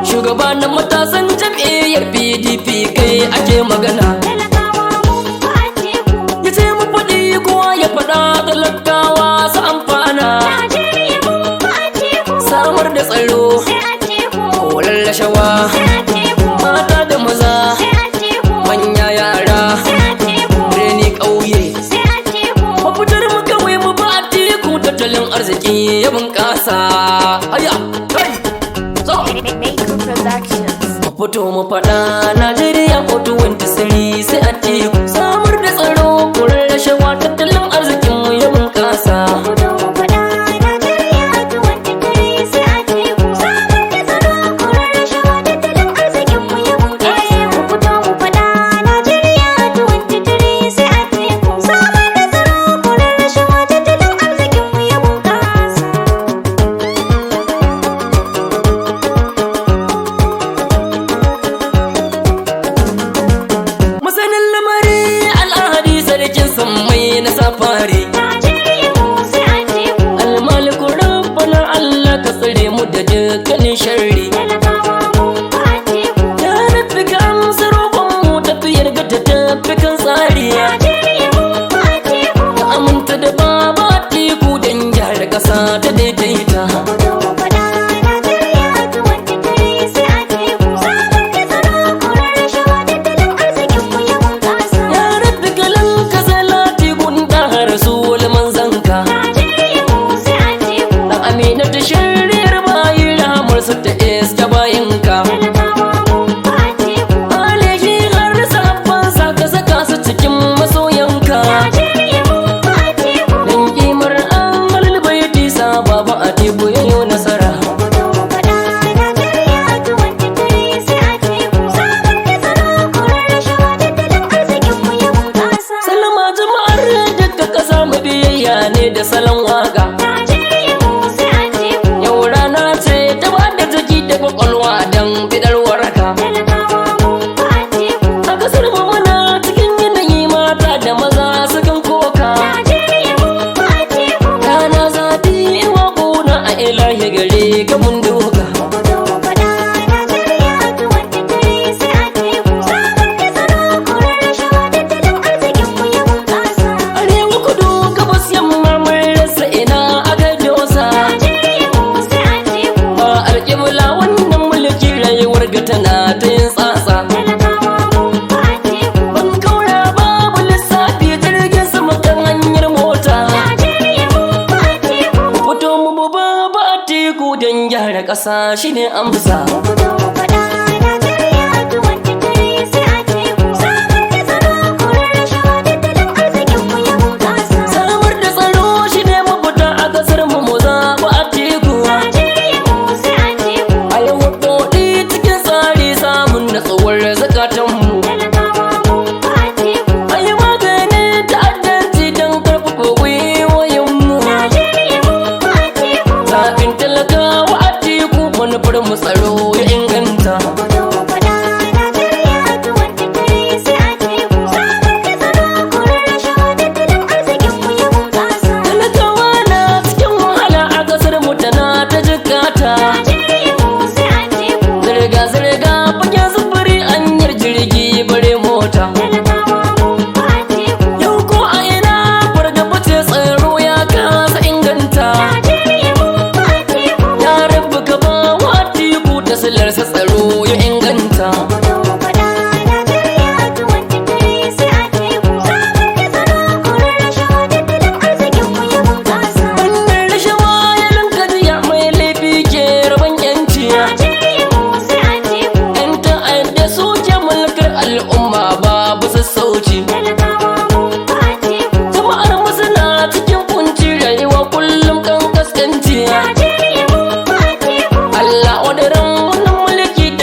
Shugabanin matasan jam'iyyar PDP kai ake magana. Ya ce mu faɗi kowa ya faɗa talakawa su amfana. Samar da tsaro, kolar rashawa, mata da maza, manya yara, birni ƙauye. Mafitar mu kawai mu ba Atiku tattalin arziki ya bunƙasa. Haya, kai, so. Fito mu faɗa Najeriya ko 23 sai Atiku. Samar da tsaro, korar rashawa, tattalin arzikin mu ya bunƙasa. Na safari almaliku rabbana Allah ka tsare mu da dukkanin sharri. Ya rabbi ka amsa roƙon mu tafiyar ga ta tafi kan tsari. Ka aminta da baba Atiku don gyara ƙasa ta daidaita. Ne da salon waka yau rana ce ta bada jiki da kwakwalwa don bidar waraka. A kasar mu muna cikin yanayi mata da maza sukan koka. Rana zafi iwa kuna a ilahi gare ga mun doka. Tana ta yin tsatsa ban kaura babu lissafi jirgin sama kan hanyar mota. Fito mu babu Atiku don gyara ƙasa shine amsa. Samar da tsaro shine mafita a ƙasar mu mu zaɓi Atiku. Na tsawon zakatanmu ayi maganin ta'addanci don karfafa gwiwoyinmu. Zaɓin talakawa Atiku manufar mu tsaro ya inganta. Talakawa na cikin wahala a ƙasar mu tana ta jikata. Zirga-zirga fagen sufuri anyar jirgi bare mota. Yau ko a ina fargaba ce tsaro ya kasa inganta. Ya rabu ka ba wa Atiku da silarsa tsaro ya inganta. Wannan rashawa ya linka jiya mai laifi ke rabon yanci. Al'umma babu sassauci. Jama'ar mu suna cikin kunci rayuwa kullum kan kaskanci. Allah wadaran wannan mulki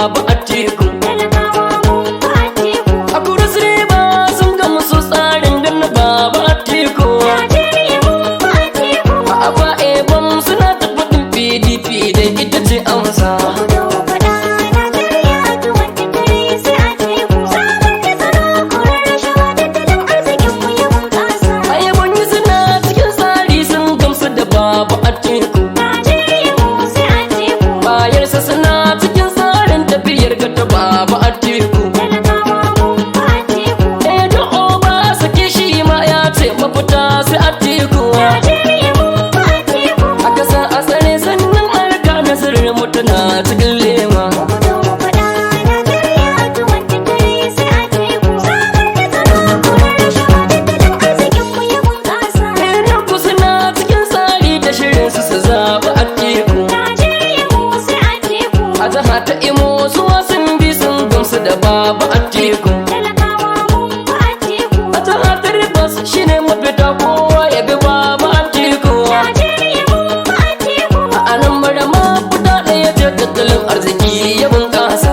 Baba Atiku. A Cross River sun ga musu tsarin ganin Baba Atiku. A Akwa Ibom suna ta faɗin PDP da ita ce amsa. Baba Atiku bayarsa suna cikin tsarin tafiyar ga ta Baba Atiku. Edo Oba sake shi ma ya ce mafita sai Atiku. A kasa a tsare sannan alka nasirin mutuna cikin lema. Su zaɓi Atiku. A jiha ta Imo suwa sun bi sun gamsu da Baba Atiku. A jiha ta Rivers shine mafita kowa ya bi Baba Atiku. A Anambra ma fita ɗaya ce tattalin arziki ya bunƙasa.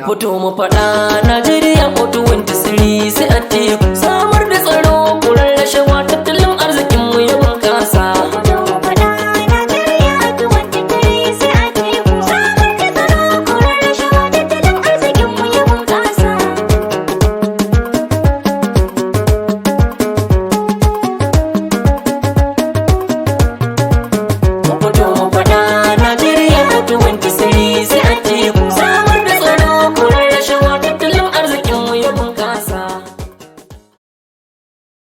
Fito mu faɗa Najeriya 423 sai Atiku.